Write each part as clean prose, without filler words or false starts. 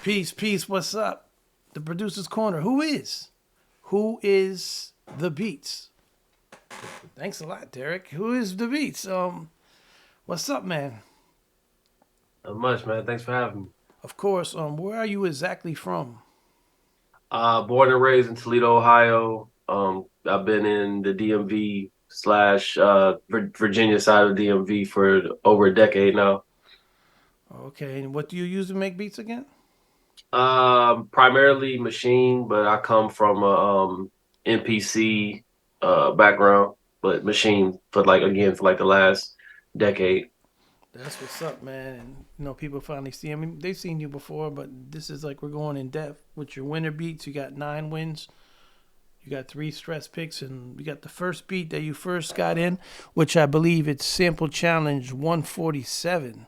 Peace. What's up? The producer's corner. Who is the Beats? Thanks a lot, Derek. Who is the Beats? What's up, man? Not much, man. Thanks for having me. Of course. Where are you exactly from? Born and raised in Toledo, Ohio. I've been in the DMV slash Virginia side of DMV for over a decade now. Okay, and what do you use to make beats again? Primarily machine, but I come from a NPC background, but machine for like the last decade. That's what's up, man. And people finally see. I mean, they've seen you before, but this is like we're going in depth with your winter beats. You got 9 wins. You got 3 stress picks, and you got the first beat that you first got in, which I believe it's Sample Challenge 147.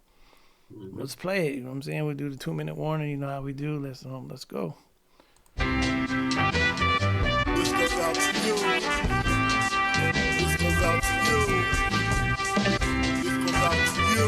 Mhm. Let's play it. You know what I'm saying? We'll do the 2 minute warning. You know how we do. Let's go. This goes out to you. This goes out to you. This goes out to you.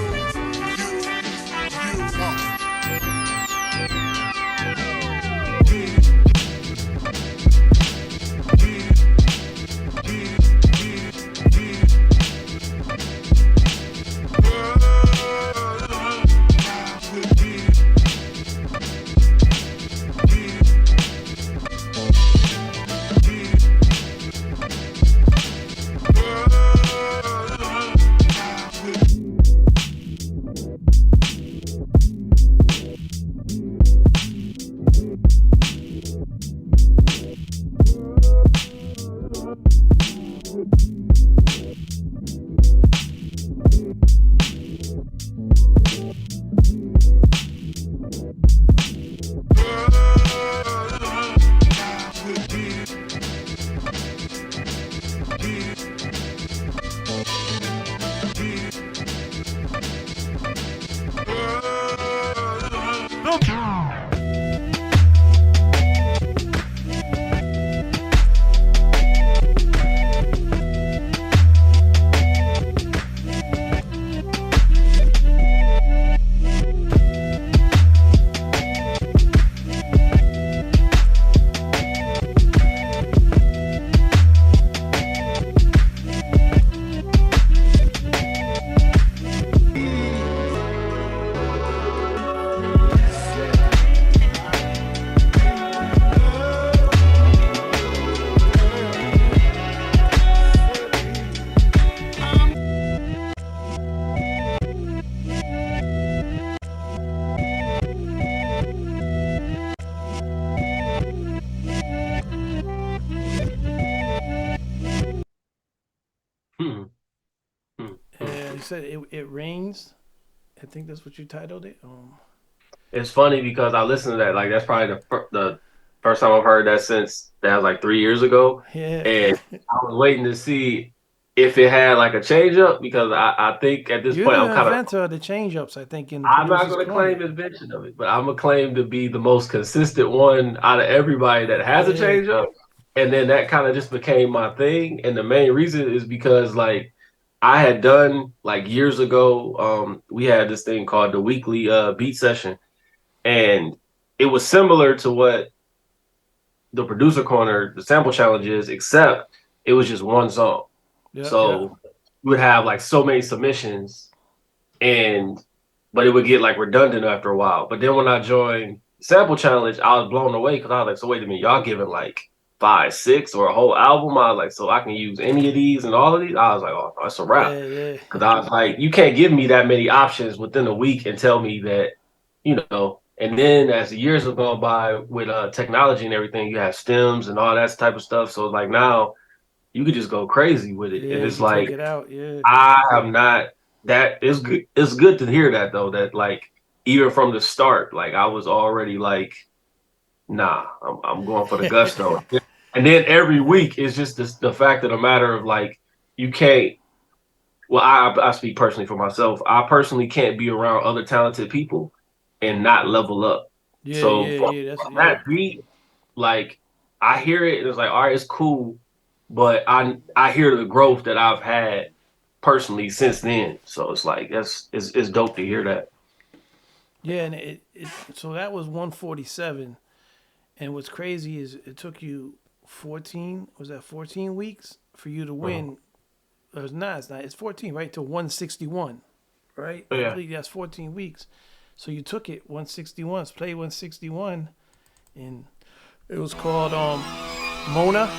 You. Hmm. Hmm. Hmm. You said it rains. I think that's what you titled it. It's funny because I listened to that. Like that's probably the first time I've heard that since that was like 3 years ago, Yeah. and I was waiting to see if it had like a change up because I think at this You're point the inventor of the change ups, I think, in the I'm not producer's going to corner. claim invention of it, but I'm gonna claim to be the most consistent one out of everybody that has a Yeah. change up, and then that kind of just became my thing, and the main reason is because like I had done like years ago, we had this thing called the weekly beat session and it was similar to what the producer corner, the sample challenge is, except it was just one song. Yeah. So you would have like so many submissions, and but it would get like redundant after a while. But then when I joined sample challenge, I was blown away because I was like, so wait a minute, y'all giving like five, six, or a whole album? I was like, so I can use any of these and all of these. I was like, oh, that's a wrap. Yeah. Because I was like, you can't give me that many options within a week and tell me that, you know. And then as the years have gone by with technology and everything, you have stems and all that type of stuff. So like now you could just go crazy with it. And Yeah. You it's can take like it out. Yeah. I have not that is good. It's good to hear that though, that like even from the start, like I was already like, nah, I'm going for the gusto. And then every week is just the fact of the matter of like you can't well, I speak personally for myself. I personally can't be around other talented people and not level up. Yeah. So Yeah. from Yeah. That's yeah. that beat, like I hear it and it's like, all right, it's cool, but I hear the growth that I've had personally since then. So it's like it's dope to hear that. Yeah, and so that was 147. And what's crazy is it took you 14, was that 14 weeks for you to Mhm. win? It's not. It's 14, right? To 161, right? I Yeah. believe that's 14 weeks. So you took it 161, played 161, and it was called Mona.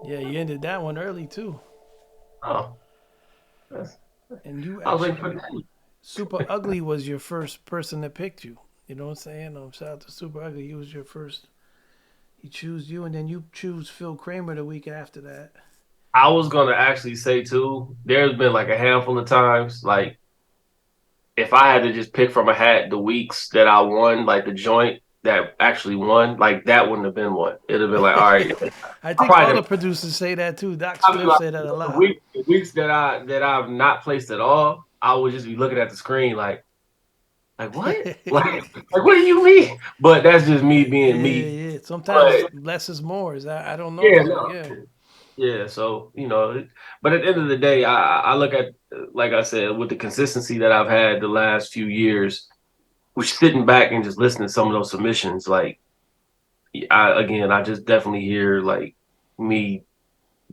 Yeah, you ended that one early too. Oh, that's, And you I was waiting for actually, that. Super Ugly was your first person that picked you. You know what I'm saying? Shout out to Super Ugly. He was your first. He chose you, and then you choose Phil Kramer the week after that. I was gonna actually say too. There's been like a handful of times, like if I had to just pick from a hat the weeks that I won, like the joint that actually won, like that wouldn't have been one. It'd have been like, all right, I I think all probably the producers say that too. Doc I mean, Spliff like, say that a the lot. weeks that I've not placed at all, I would just be looking at the screen like what? Like what do you mean? But that's just me being Yeah, me. yeah. Sometimes But less is more. Is that I don't know yeah, though. no. Yeah, Yeah, so but at the end of the day, I look at like I said, with the consistency that I've had the last few years, which sitting back and just listening to some of those submissions, like I just definitely hear like me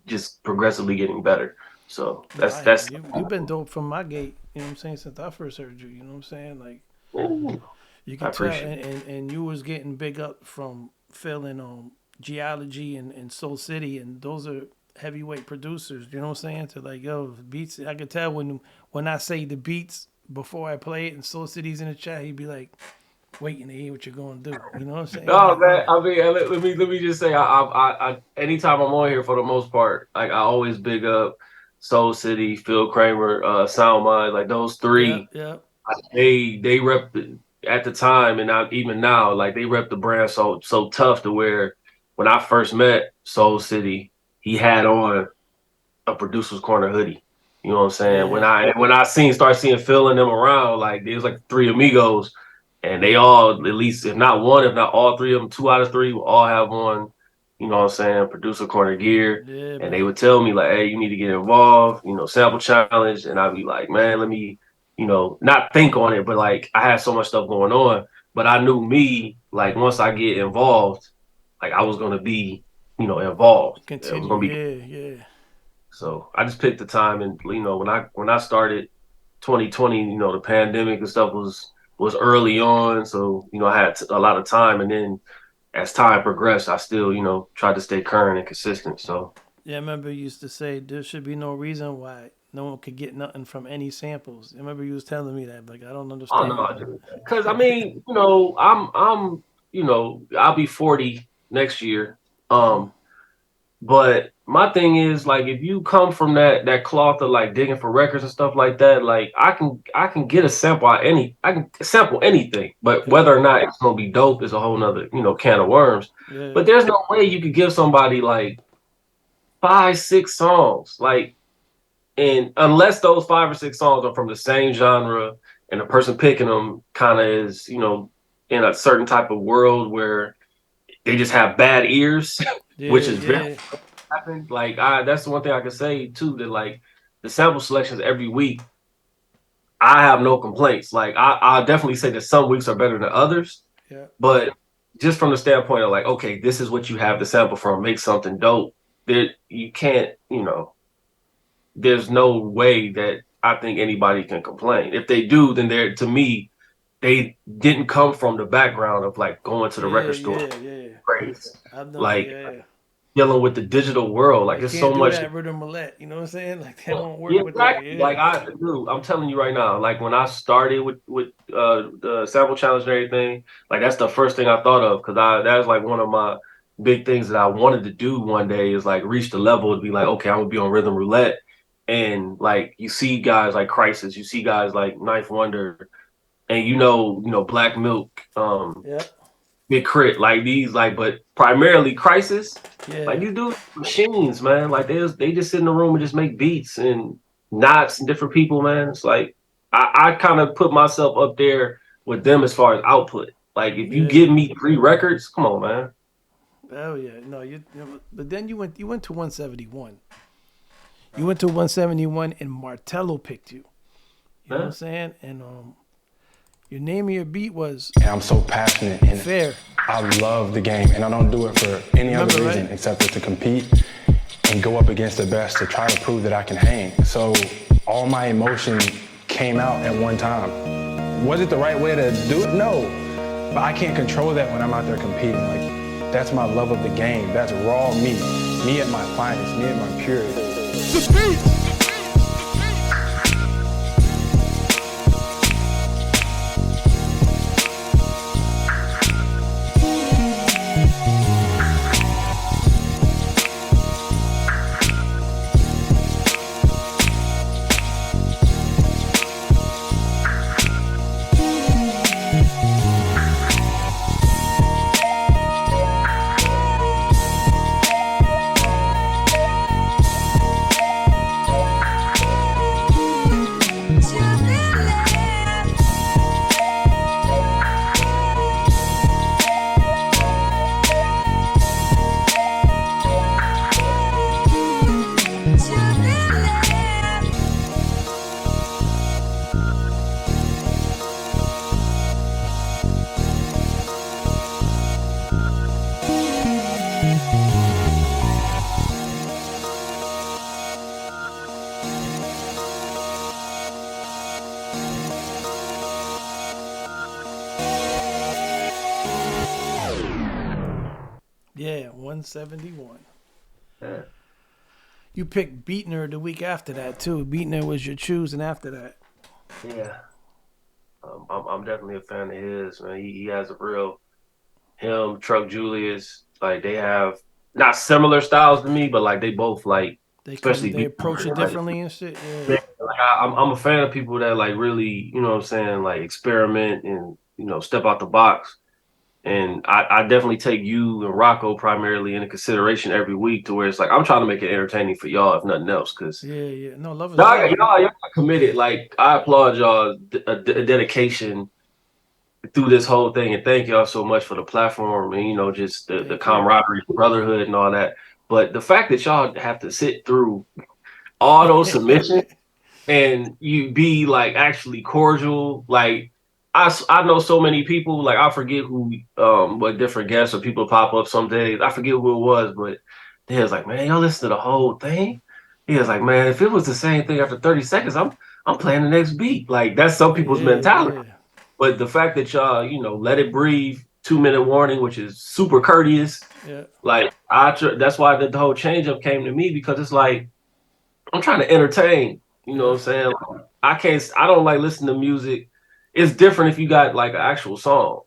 just progressively getting better. So no, that's I hear that's you. You've been dope from my gate. You know what I'm saying? Since I first heard you. You know what I'm saying? Like Ooh, you I could tell, appreciate and you was getting big up from Phil and Geology and Soul City, and those are heavyweight producers. You know what I'm saying? To like yo beats. I could tell when I say the beats before I play it, and Soul City's in the chat, he'd be like waiting to hear what you're gonna do. You know what I'm saying? No, Like man. yeah. I mean, let me just say, anytime I'm on here for the most part, like I always big up Soul City, Phil Kramer, Sound Mind, like those Yeah, three. yeah, They rep at the time and not even now, like they rep the brand so tough to where when I first met Soul City, he had on a producer's corner hoodie. You know what I'm saying? When yeah, I start seeing Phil and them around, like there's like three amigos, and they all at least if not one, if not all three of them, two out of three will all have on, you know what I'm saying, producer corner gear. yeah, And they man. would tell me like, hey, you need to get involved, sample challenge. And I'd be like, man, let me, not think on it, but like I had so much stuff going on. But I knew me, like once I get involved, like I was gonna be, involved. It was Continue. gonna be Yeah, yeah. so I just picked the time, and when I started 2020, the pandemic and stuff was early on, so I had a lot of time, and then as time progressed, I still tried to stay current and consistent. So Yeah, I remember you used to say there should be no reason why no one could get nothing from any samples. I remember you was telling me that. Like, I don't I don't know, understand. because I mean, I'm I'll be 40 next year. Hmm. Um, But my thing is like if you come from that cloth of like digging for records and stuff like that, like I can get a sample out I can sample anything, but Yeah, whether or not it's gonna be dope is a whole nother, can of worms. yeah, But there's no way you could give somebody like 5, 6 songs, like and unless those 5 or 6 songs are from the same genre and the person picking them kind of is, in a certain type of world where they just have bad ears, which yeah, is very yeah. happened, like that's the one thing I can say too, that like the sample selections every week, I have no complaints. Like I definitely say that some weeks are better than others, Yeah. but just from the standpoint of like, okay, this is what you have the sample from, make something dope. There you can't, there's no way that I think anybody can complain. If they do, then they're to me, they didn't come from the background of like going to the Yeah, record store, yeah, yeah. crazy, I've done that. like Yeah, yeah. dealing with the digital world. Like They it's so can't do much. that rhythm roulette. You know what I'm saying? Like they won't Yeah, work with that. exactly. Yeah. Like I'm telling you right now. Like when I started with the sample challenge and everything, like that's the first thing I thought of because I that was like one of my big things that I wanted to do one day is like reach the level to be like, okay, I'm gonna be on rhythm roulette, and like you see guys like Crisis, you see guys like Knife Wonder, and Black Milk, Yeah. Big Crit, like these, like, but primarily Crisis. Like Yeah. these dudes, machines, man. Like they just sit in the room and just make beats and knots and different people, man. It's like I kind of put myself up there with them as far as output. Like if you Yeah. give me 3 records, come on, man. Oh yeah. No, but then you went to 171. You went to 171 and Martello picked you. You know what I'm Yeah. saying? And your name of your beat was And I'm so passionate in it. Fair. I love the game, and I don't do it for any other Remember, reason right? except for to compete and go up against the best to try to prove that I can hang. So all my emotion came out at one time. Was it the right way to do it? No. But I can't control that when I'm out there competing. Like, that's my love of the game. That's raw me. Me at my finest, me at my purest. The beat. Yeah, 171. Yeah. You picked Beatner the week after that too. Beatner was your choosing after that. Yeah. I'm definitely a fan of his, man. He has a real him, Truck Julius, like they have not similar styles to me, but like they both like, especially They beat. approach it differently and shit. Yeah. Man, like I'm a fan of people that like really, you know what I'm saying, like experiment and step out the box. And I definitely take you and Rocco primarily into consideration every week to where it's like I'm trying to make it entertaining for y'all, if nothing else, because Yeah, yeah. No, love is y'all, love. y'all, y'all committed. Like I applaud y'all dedication through this whole thing, and thank y'all so much for the platform and just the Thank you. camaraderie, brotherhood, and all that. But the fact that y'all have to sit through all those submissions and you be like actually cordial. Like I know so many people. Like I forget who what different guests or people pop up some days. I forget who it was, but they was like, man, y'all listen to the whole thing. He was like, man, if it was the same thing after 30 seconds, I'm playing the next beat. Like that's some people's Yeah, mentality. yeah, But the fact that y'all, let it breathe, 2 minute warning, which is super courteous. yeah, Like that's why the whole change up came to me because it's like I'm trying to entertain. You know yeah, what I'm saying? Like, I don't like listening to music. It's different if you got like an actual song.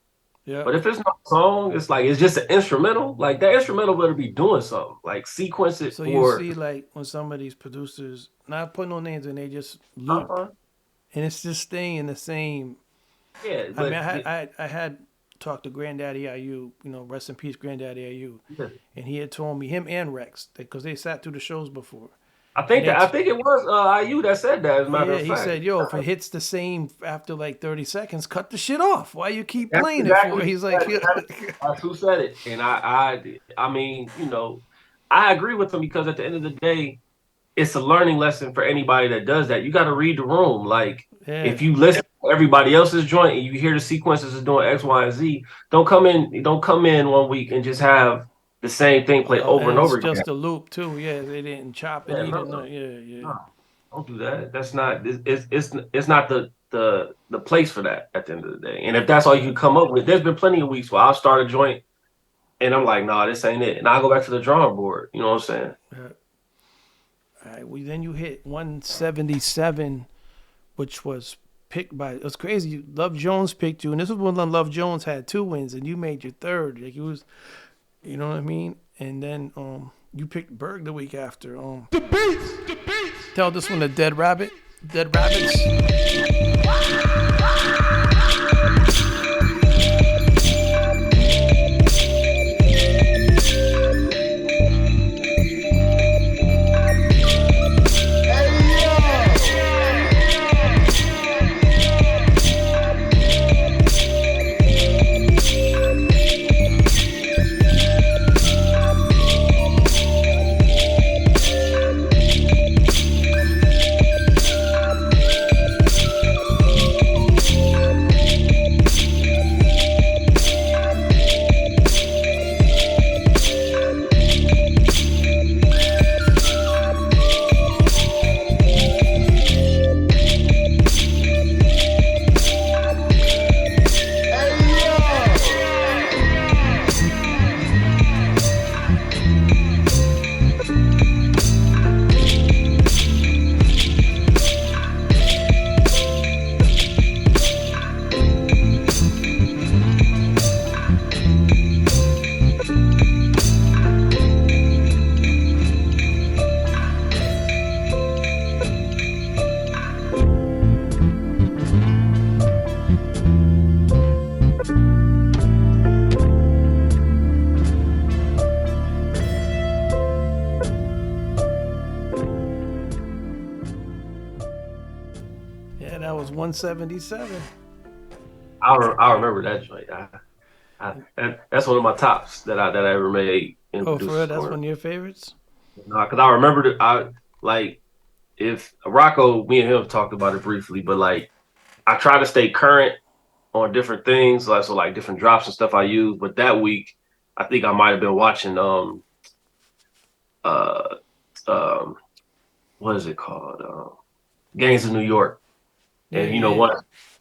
yeah. But if it's no song, it's like it's just an instrumental. Like that instrumental better be doing something. Like sequence it So you or see, like when some of these producers not put no names in, they just loop, uh-huh. and it's just staying the same. Yeah, I mean, but I had talked to Granddaddy IU, rest in peace, Granddaddy IU, yeah. and he had told me him and Rex because they sat through the shows before, I and think that I think it was IU that said that, as a matter yeah, of he fact. said, "Yo, if it hits the same after like 30 seconds, cut the shit off. Why you keep That's playing it for?" exactly He's like, that's who said it. And I mean, I agree with him because at the end of the day, it's a learning lesson for anybody that does that. You got to read the room. Like Yeah. if you listen to everybody else's joint and you hear the sequences is doing X, Y, and Z, don't come in 1 week and just have the same thing play over and And it's over again. just a loop too. Yeah, they didn't chop it Yeah, either. no, No, yeah. no, don't do that. That's not. It's not the place for that at the end of the day. And if that's all you can come up with, there's been plenty of weeks where I'll start a joint and I'm like, nah, this ain't it, and I'll go back to the drawing board. You know what I'm saying? All right. Then you hit 177, which was picked by. It was crazy. Love Jones picked you, and this was when Love Jones had 2 wins, and you made your third. Like it was, you know what I mean? And then you picked Berg the week after. The beats. Tell this one the Dead Rabbits. Yeah, that was 177. I remember that joint. That's one of my tops that I ever made. Oh, for real? That's one of your favorites? No, because I remember if Rocco, me and him talked about it briefly, but like I try to stay current on different things, like different drops and stuff I use. But that week, I think I might have been watching uh what is it called? Gangs of New York. And one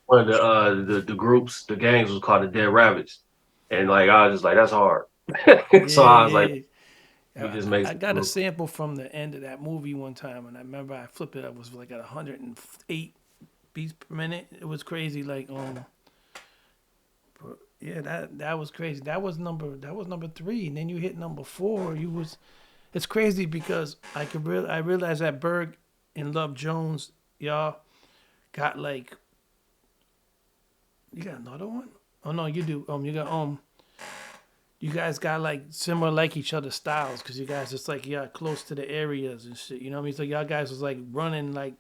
of the groups, the gangs was called the Dead Rabbits. And like I was just like, that's hard. So I was like, we just make I got a sample from the end of that movie one time, and I remember I flipped it up. It was like at 108 beats per minute. It was crazy. Like but yeah, that was crazy. That was number 3, and then you hit number 4. It's crazy because I realized that Berg and Love Jones, y'all got like. You got another one? Oh no, you do. You got you guys got like similar like each other's styles because you guys just like close to the areas and shit. You know what I mean? So y'all guys was like running like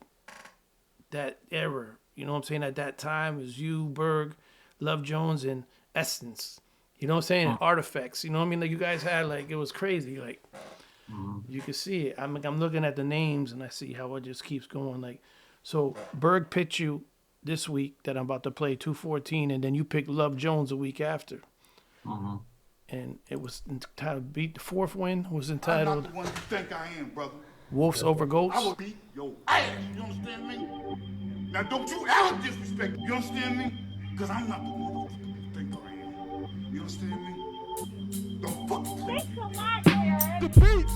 that era. You know what I'm saying? At that time it was you, Berg, Love Jones, and Essence. You know what I'm saying? And Artifacts. You know what I mean? Like you guys had like it was crazy. Like you could see it. I'm looking at the names and I see how it just keeps going. Like so Berg picked you this week that I'm about to play 214, and then you picked Love Jones a week after. And it was entitled Beat. The 4th win was entitled I'm not the one you think I am, brother. Wolves Over Goats. I will beat your ass. You understand me? Now don't you ever disrespect me. You understand me? Because I'm not the motherfucker you think I am. You understand me? Don't fucking play me. The beats.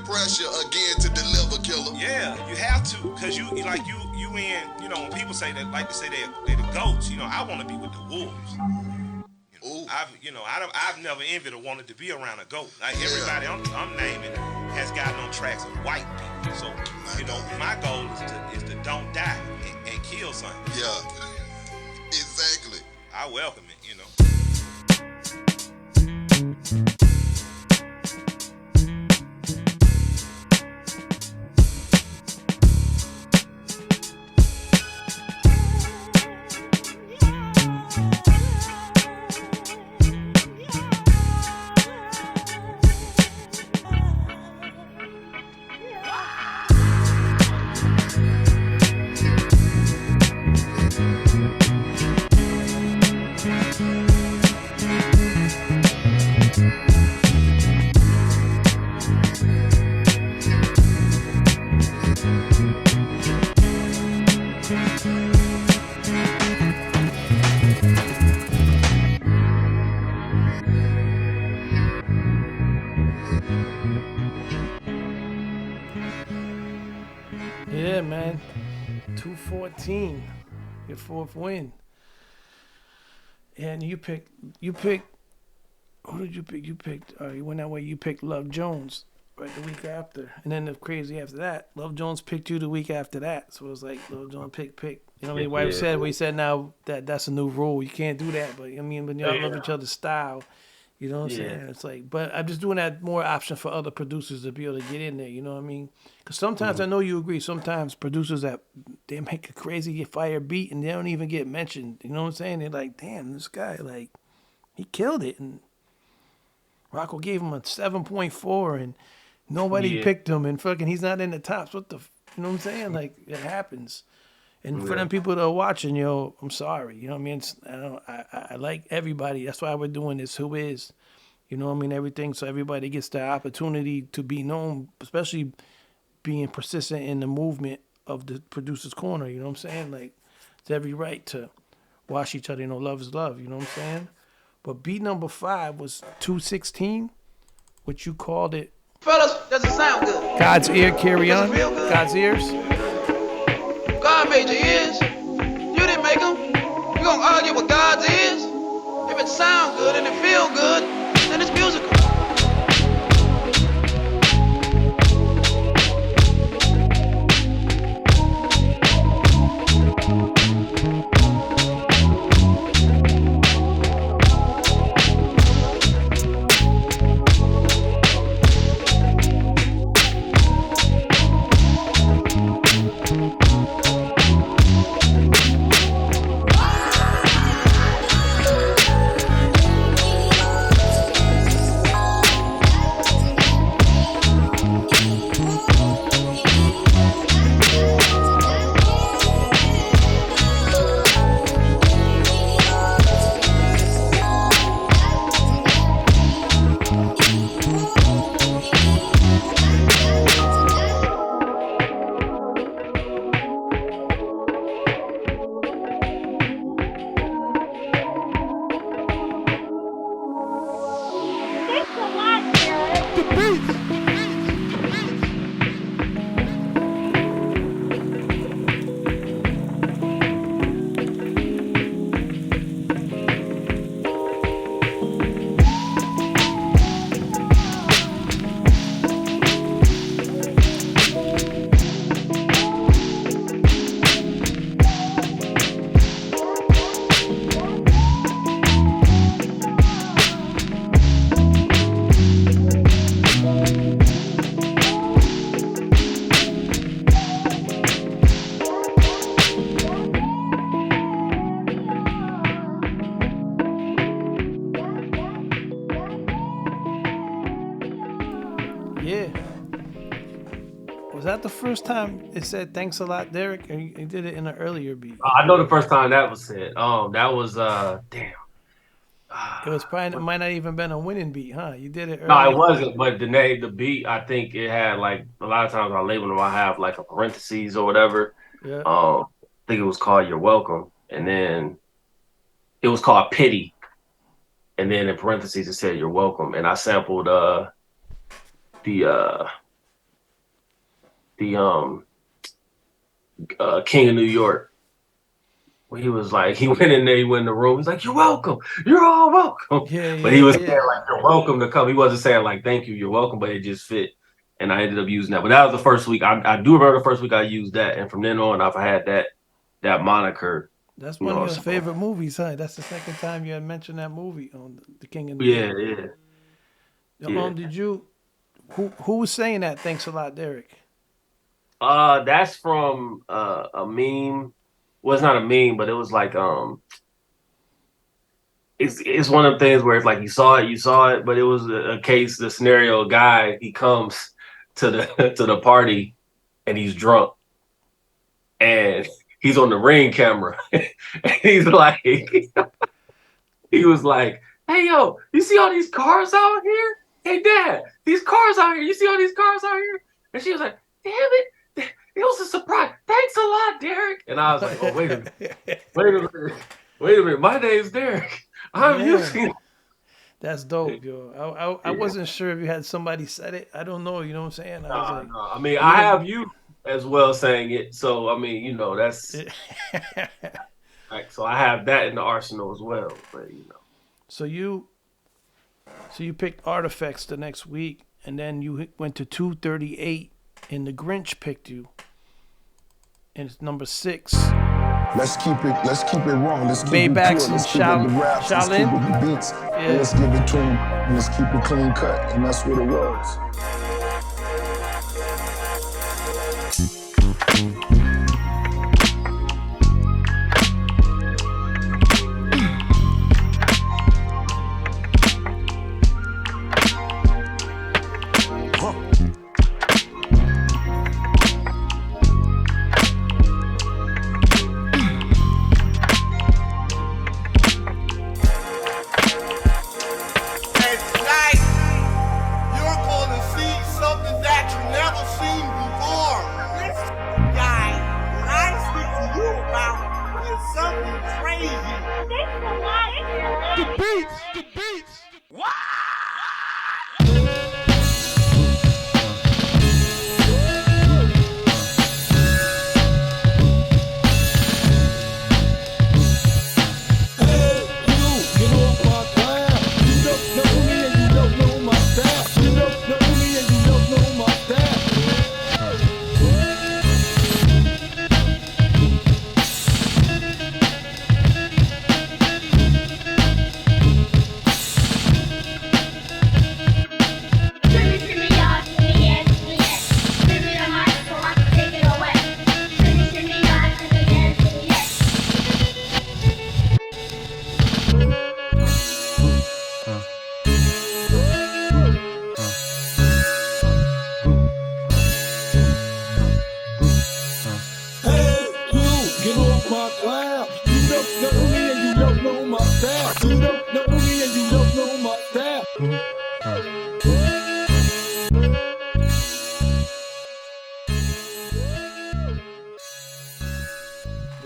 Pressure again to deliver, killer. Yeah, you have to, cause you in, when people say that, like to say they're the goats. I want to be with the wolves. Ooh. I've never envied or wanted to be around a GOAT. Like everybody I'm naming has gotten on tracks of white people. So my goal is to don't die and kill something. Yeah, exactly. I welcome it. Yeah, man. 214. Your fourth win. And you picked. Who did you pick? You picked. You went that way. You picked Love Jones right the week after, and then the crazy after that, Love Jones picked you the week after that. So it was like Love Jones pick. You know what I mean? Why we said now that's a new rule. You can't do that. But I mean, when y'all love each other's style, you know what I'm saying? It's like, but I'm just doing that more option for other producers to be able to get in there. You know what I mean? Because sometimes I know you agree. Sometimes producers they make a crazy fire beat and they don't even get mentioned. You know what I'm saying? They're like, damn, this guy he killed it, and Rocco gave him a 7.4, and nobody picked him, and fucking he's not in the tops. You know what I'm saying? Like, it happens. And for them people that are watching, I'm sorry. You know what I mean? I like everybody. That's why we're doing this. Who is? You know what I mean? Everything. So everybody gets the opportunity to be known, especially being persistent in the movement of the producer's corner. You know what I'm saying? Like, it's every right to watch each other. Love is love. You know what I'm saying? But beat number 5 was 216, which you called it. Fellas, doesn't sound good. God's Ear, Carry On. Does it feel good? God's Ears. God made your ears. You didn't make them. You gonna argue with God's ears? If it sounds good and it feel good, then it's musical. Yeah. Was that the first time it said thanks a lot, Derek? Or you did it in an earlier beat? I know the first time that was said. That was damn. It was probably, it might not even been a winning beat, huh? You did it earlier. No, it wasn't. But the beat, I think it had like a lot of times I label them. I have like a parentheses or whatever. Yeah. I think it was called "You're Welcome," and then it was called "Pity," and then in parentheses it said "You're Welcome," and I sampled the King of New York he was like, he went in there, he went in the room. He's like, "You're welcome. You're all welcome." But he was saying like, "You're welcome to come." He wasn't saying like, "Thank you, you're welcome," but it just fit. And I ended up using that. But that was the first week. I do remember the first week I used that, and from then on, I've had that moniker. That's You one of know, your so, favorite movies, huh? That's the second time you had mentioned that movie on The King and the yeah, King. yeah. Did you? Who was saying that? Thanks a lot, Derek. That's from a meme. Well, it's not a meme, but it was like it's one of the things where it's like you saw it, but it was a case, the scenario, a guy, he comes to the to the party and he's drunk and he's on the ring camera and he's like he was like, "Hey yo, you see all these cars out here? Hey dad, these cars out here, you see all these cars out here?" And she was like, "Damn it, it was a surprise. Thanks a lot, Derek." And I was like, "Oh, wait a minute, my name's Derek. I'm using." That's dope, yo. I wasn't sure if you had somebody said it. I don't know. You know what I'm saying? I was like, No. I mean, I have you as well saying it. So, I mean, that's like, so I have that in the arsenal as well. But, So you picked Artifacts the next week, and then you went to 238, and the Grinch picked you, and it's number 6. Let's keep it raw. Let's keep Maybach's it pure. Let's keep and it the raps. Let's keep it the beats. And let's give it to them. And let's keep it clean cut. And that's what it was.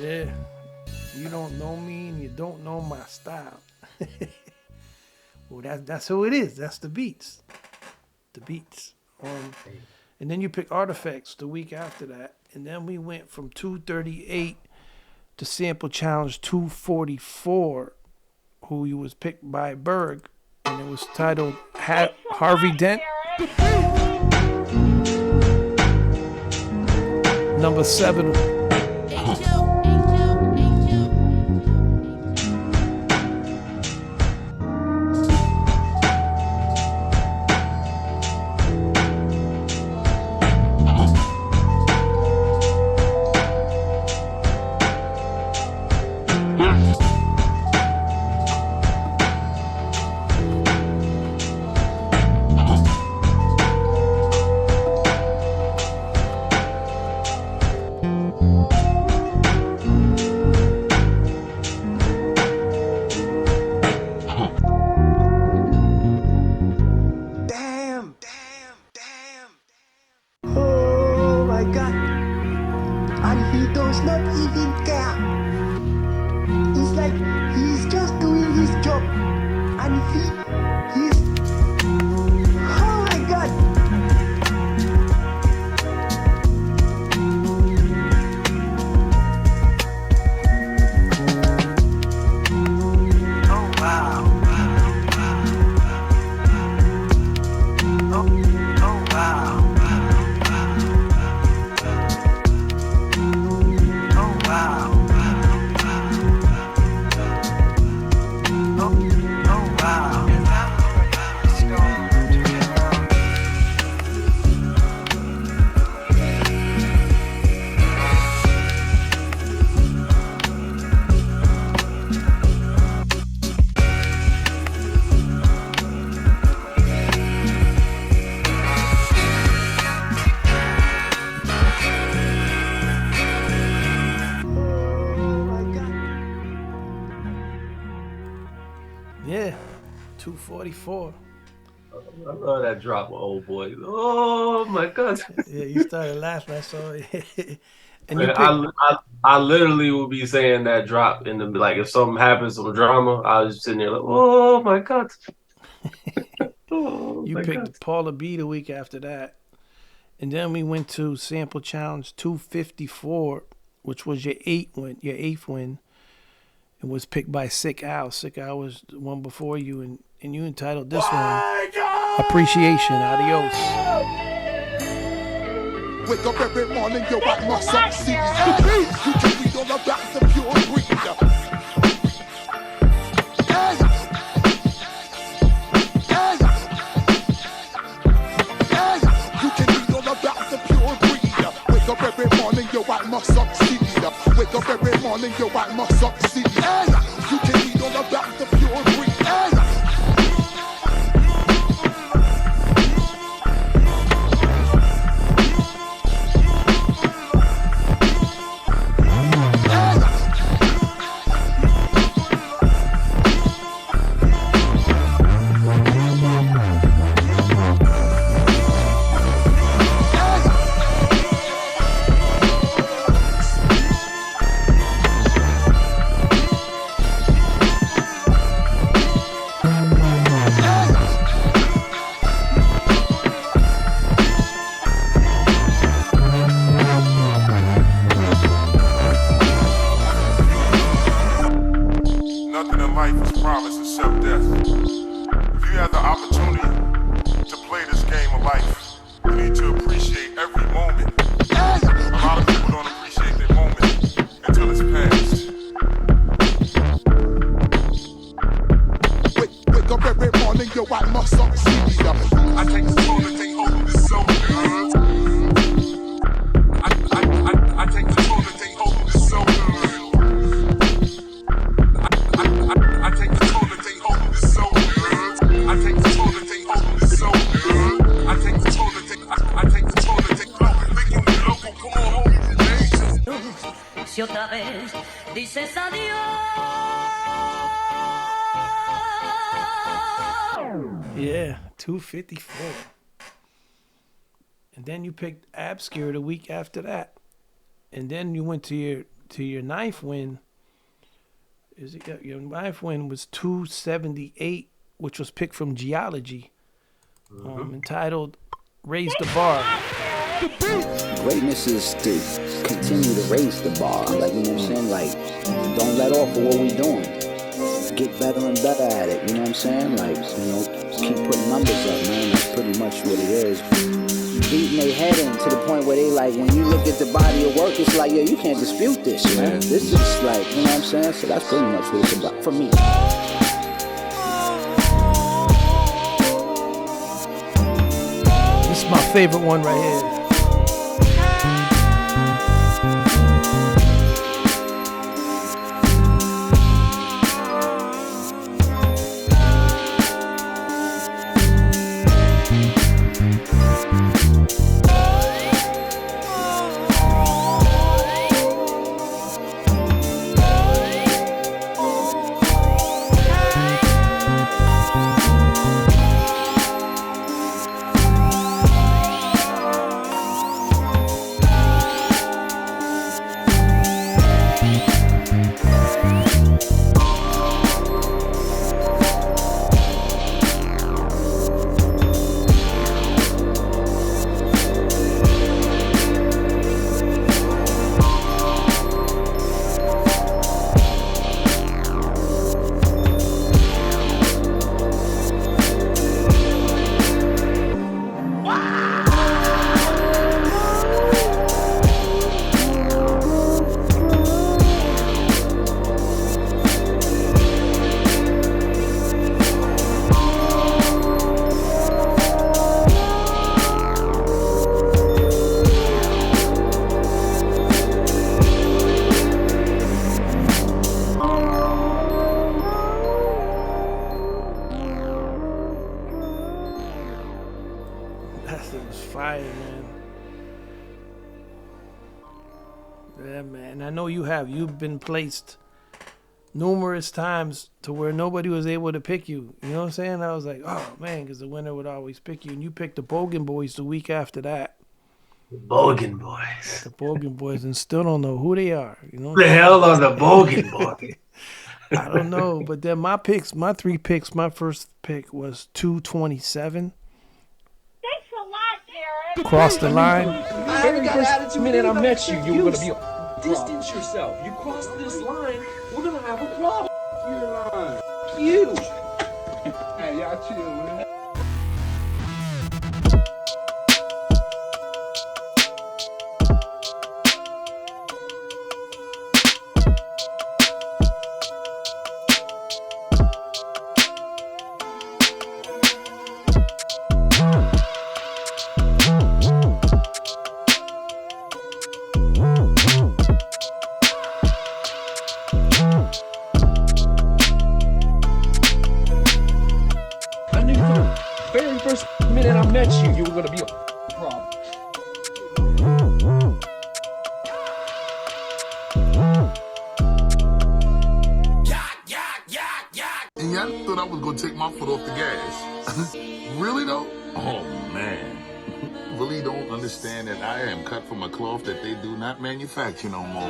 Yeah, you don't know me and you don't know my style. Well, that's who it is. That's the BEETZ. The BEETZ. And then you pick Artifacts the week after that, and then we went from 238 to Sample Challenge 244, who you was picked by Berg, and it was titled Harvey Dent. Number 7. 244. I love that drop, old boy. Oh my God. Yeah, you started laughing. I saw it. And you Man, picked. I literally will be saying that drop in the like if something happens, some drama, I was just sitting there like, oh my God. Oh You my God. picked Paula B the week after that. And then we went to Sample Challenge 254, which was your eighth win. It was picked by Sick Al. Sick Al was the one before you, and you entitled this one Appreciation. Adios. Wake up every morning, yo, I must succeed. You can read all about the pure breed. You can read all about the pure breed. Wake up every morning, yo, I must succeed. Wake up every morning, yo, I must succeed. You can read all about the pure breed. Nothing in life is promised except death. If you have the opportunity to play this game of life, you need to appreciate every moment. A lot of people don't appreciate their moment until it's past. Wake up every morning, yo, I must succeed. I take the toll and take hold of this soul. I take the toll and take hold of this soul. I take the toll and take hold of this soul. I take the toll and take hold of this soul. I take the toll and take hold. Make you local, come on, hold me. Si otra vez dices adiós. Yeah, 254. And then you picked Obscure the week after that. And then you went to your ninth win. Your ninth win was 278, which was picked from Geology, entitled "Raise the Bar." Greatness is to continue to raise the bar. Like, you know what I'm saying? Like, don't let off of what we doing. Get better and better at it. You know what I'm saying? Like, you know, keep putting numbers up, man. That's pretty much what it is. Beating their head in to the point where they like, when you look at the body of work, it's like, yo, you can't dispute this, man. This is like, you know what I'm saying? So that's pretty much what it's about for me. This is my favorite one right here. fire, man. Yeah, man. I know you have. You've been placed numerous times to where nobody was able to pick you. You know what I'm saying? I was like, oh man, because the winner would always pick you, and you picked the Bogan Boys the week after that. Bogan Boys. The Bogan Boys, and still don't know who they are. You know Who the hell are the Bogan Boys? I don't know, but then my three picks, my first pick was 227. Thanks a lot, Darren. Cross the line. The very first minute I met you, you were gonna be a distance yourself. You cross this line, we're gonna have a problem. You're lying. You. Hey, y'all chill, man. I knew from the very first minute I met you, you were gonna be a problem. And y'all thought I was gonna take my foot off the gas. Really though? Oh man. Really don't understand that I am cut from a cloth that they do not manufacture no more.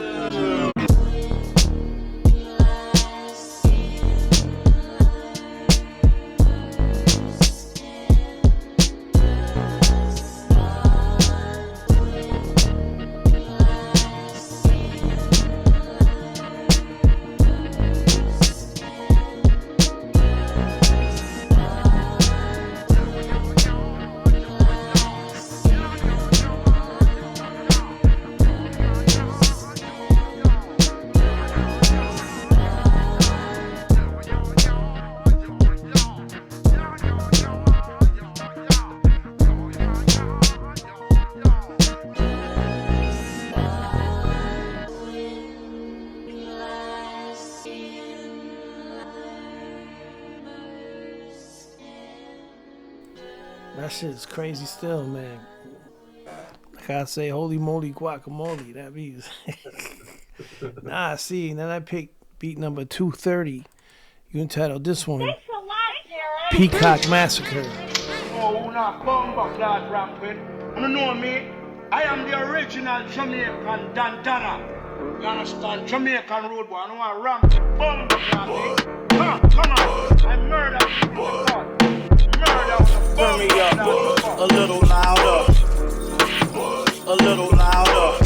That shit is crazy still, man. Like I say, holy moly guacamole. That means. Nah, see, then I picked beat number 230. You entitled this one Thanks a lot, Darren. Peacock Massacre. Oh, now come back, Lord Rampant. You know me? I am the original Jamaican Dantana. You understand? Jamaican road boy. I know I ramp. Bomb back, Lord. Come on. I murder people in the court. Turn me up a little louder, a little louder.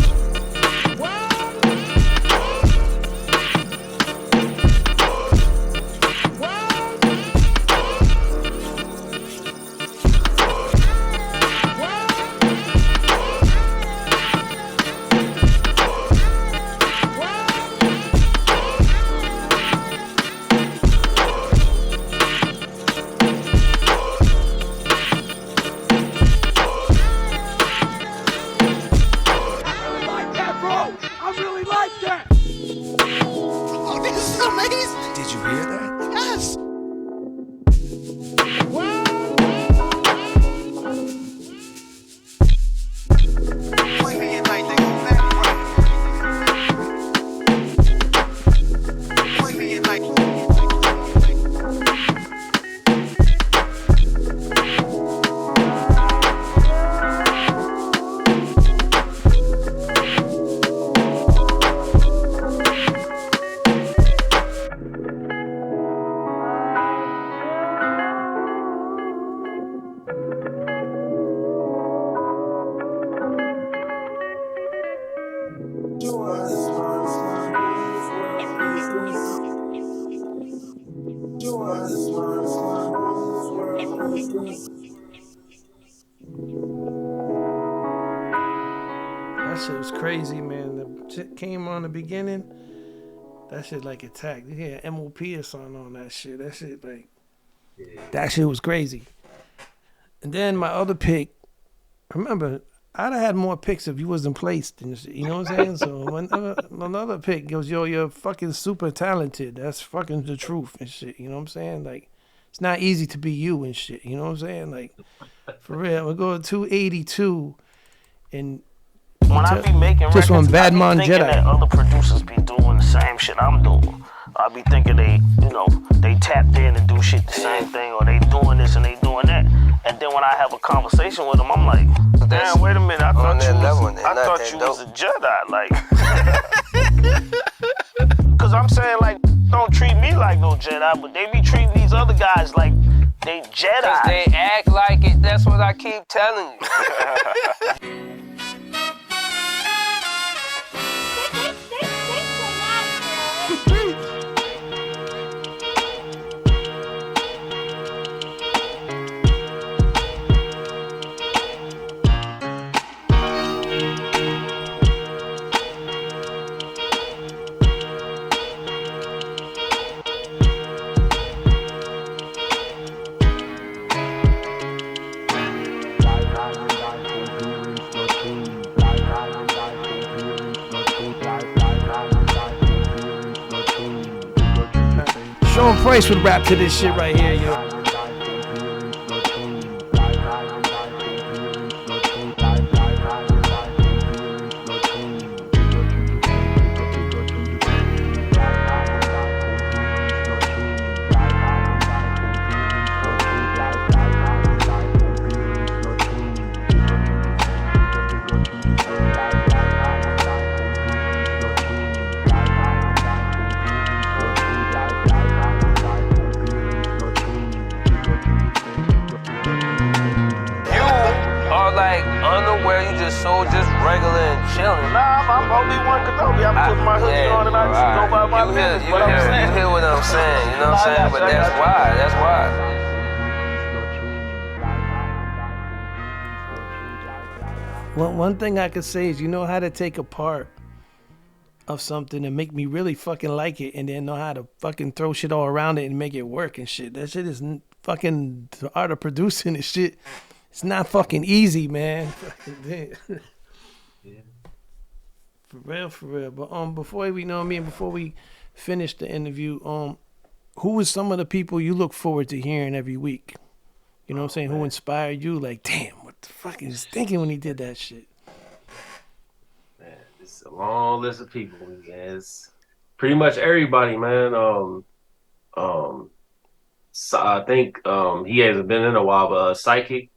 Did you hear that? Yes. That shit was crazy, man. The shit came on the beginning. That shit like attacked. You had MOP or something on that shit. That shit like, that shit was crazy. And then my other pick, remember, I'd have had more picks if you wasn't placed and shit, you know what I'm saying? So another pick goes, yo, you're fucking super talented. That's fucking the truth and shit. You know what I'm saying? Like, it's not easy to be you and shit. You know what I'm saying? Like, for real, we'll go to 282 and When I be making just records, on Bad I be Mon thinking Jedi. that other producers be doing doing the same shit I'm doing. I be thinking they tapped in and do shit the same thing, or they doing this and they doing that. And then when I have a conversation with them, I'm like, damn, wait a minute, I thought you was a Jedi, like. Cause I'm saying, like, don't treat me like no Jedi, but they be treating these other guys like they Jedi. Cause they act like it, that's what I keep telling you. Sean Price would rap to this shit right here, yo. Just regular and chilling. Nah, I'm only one Kenobi. I'm putting my hoodie on and I just go by my business. You hear what I'm saying, you know what I'm saying? But that's why. One thing I could say is you know how to take a part of something and make me really fucking like it, and then know how to fucking throw shit all around it and make it work and shit. That shit is fucking the art of producing and shit. It's not fucking easy, man. Yeah. For real. But before we finish the interview, who is some of the people you look forward to hearing every week? You know what I'm saying? Man. Who inspired you? Like, damn, what the fuck he was thinking when he did that shit? Man, it's a long list of people. It's pretty much everybody, man. So I think he hasn't been in a while, but Psychic.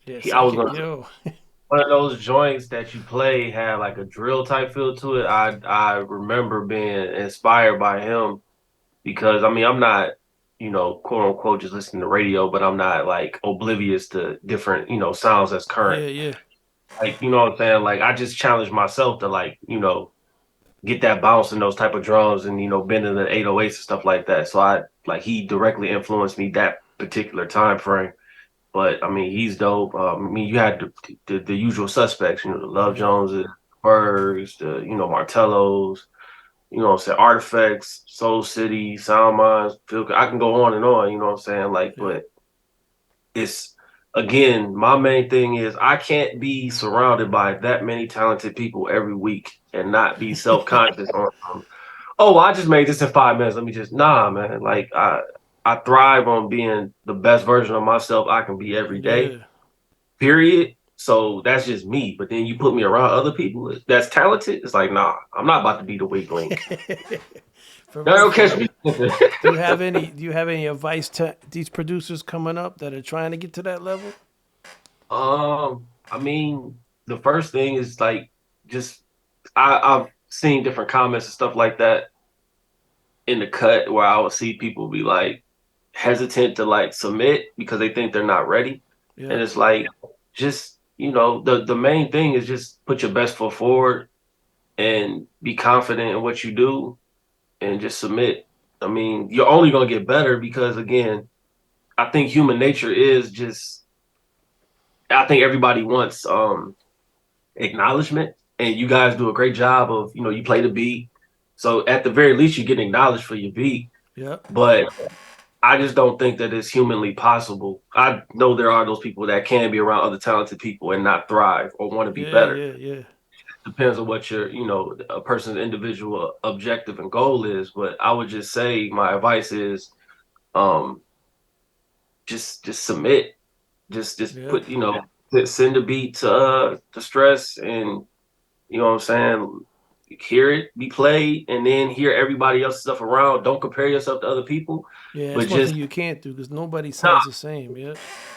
Yeah, I was gonna. One of those joints that you play had like a drill type feel to it. I remember being inspired by him because I mean I'm not, quote unquote just listening to radio, but I'm not like oblivious to different, sounds that's current. Yeah. Like, you know what I'm saying? Like I just challenged myself to like, get that bounce in those type of drums and, bending the 808s and stuff like that. So he directly influenced me that particular time frame. But I mean, he's dope. You had the usual suspects, the Love Joneses, Bergs, the Martellos, Artifacts, Soul City, Sound Minds. I can go on and on. You know what I'm saying? Like, but it's again, my main thing is I can't be surrounded by that many talented people every week and not be self-conscious on. Oh, I just made this in 5 minutes. Let me just man. Like I thrive on being the best version of myself I can be every day. Period. So that's just me. But then you put me around other people that's talented. It's like, nah, I'm not about to be the weak link. Don't catch me. Do you have any advice to these producers coming up that are trying to get to that level? I mean, the first thing is like just I've seen different comments and stuff like that in the cut where I would see people be like hesitant to like submit because they think they're not ready. Yeah. And it's like just, the main thing is just put your best foot forward and be confident in what you do and just submit. I mean, you're only going to get better because again, I think human nature is just I think everybody wants acknowledgement, and you guys do a great job of, you play the beat. So at the very least, you get acknowledged for your beat. Yeah. But I just don't think that it's humanly possible. I know there are those people that can be around other talented people and not thrive or want to be better. Yeah. It depends on what your, a person's individual objective and goal is. But I would just say my advice is, just submit. Just put, send a beat to Stress, and you know what I'm saying, hear it be played and then hear everybody else's stuff around. Don't compare yourself to other people, Yeah, but that's one thing just you can't do because nobody nah, sounds the same. Yeah.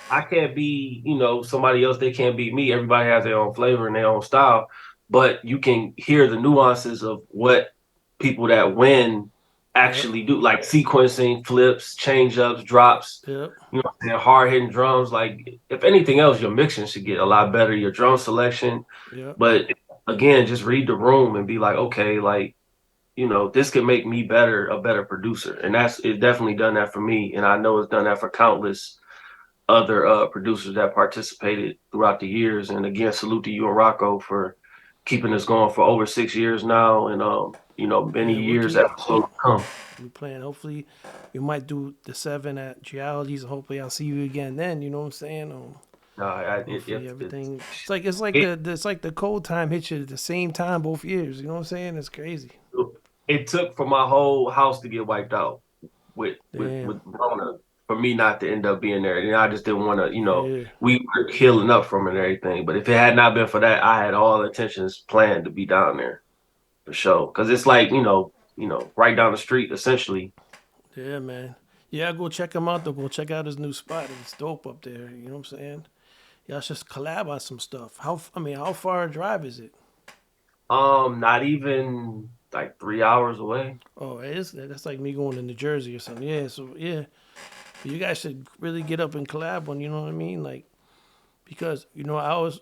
I can't be, somebody else. They can't be me. Everybody has their own flavor and their own style, but you can hear the nuances of what people that win Yep. actually do, like sequencing, flips, change ups, drops. Yep. Hard hitting drums. Like if anything else, your mixing should get a lot better. Your drum selection, Yep. but again, just read the room and be like, okay, like this could make me a better producer, and it's definitely done that for me, and I know it's done that for countless other producers that participated throughout the years. And again, salute to you and Rocco for keeping us going for over 6 years now, and many Yeah, we'll years keep. episodes to come. We plan. Hopefully, we might do the 7 at Geologies. Hopefully, I'll see you again then. You know what I'm saying? Hopefully, everything. It's like the cold time hits you at the same time both years. You know what I'm saying? It's crazy. It took for my whole house to get wiped out with Damn. Rona for me not to end up being there. And I just didn't want to, Yeah. we were healing up from it and everything. But if it had not been for that, I had all intentions planned to be down there for sure. Because it's like, right down the street essentially. Yeah, man. Yeah, go check him out though. Go check out his new spot. It's dope up there. You know what I'm saying? Y'all should collab on some stuff. How far a drive is it? Not even like 3 hours away. Oh, it is. That's like me going to New Jersey or something. Yeah, so yeah. But you guys should really get up and collab on, you know what I mean? Like, because, I was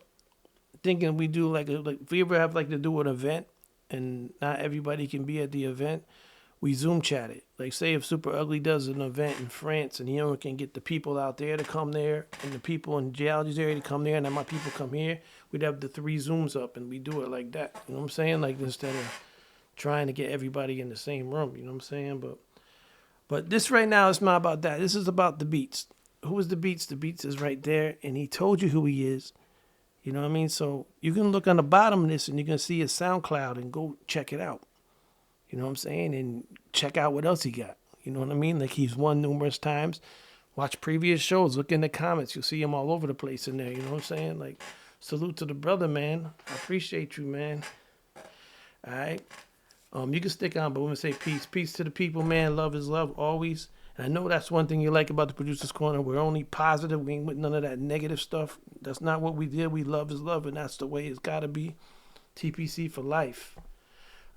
thinking we do like if we ever have like to do an event and not everybody can be at the event, we Zoom chat it. Like, say if Super Ugly does an event in France and he only can get the people out there to come there and the people in Geology's area to come there and then my people come here, we'd have the 3 Zooms up and we do it like that. You know what I'm saying? Like, instead of trying to get everybody in the same room, you know what I'm saying? But this right now is not about that. This is about the BEETZ. Who is the BEETZ? The BEETZ is right there, and he told you who he is. You know what I mean? So you can look on the bottom of this, and you can see his SoundCloud and go check it out. You know what I'm saying? And check out what else he got. You know what I mean? Like, he's won numerous times. Watch previous shows. Look in the comments. You'll see him all over the place in there. You know what I'm saying? Like, salute to the brother, man. I appreciate you, man. All right? You can stick on, but we're going to say peace. Peace to the people, man. Love is love always. And I know that's one thing you like about the Producer's Corner. We're only positive. We ain't with none of that negative stuff. That's not what we did. We love is love, and that's the way it's got to be. TPC for life.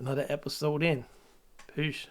Another episode in. Peace.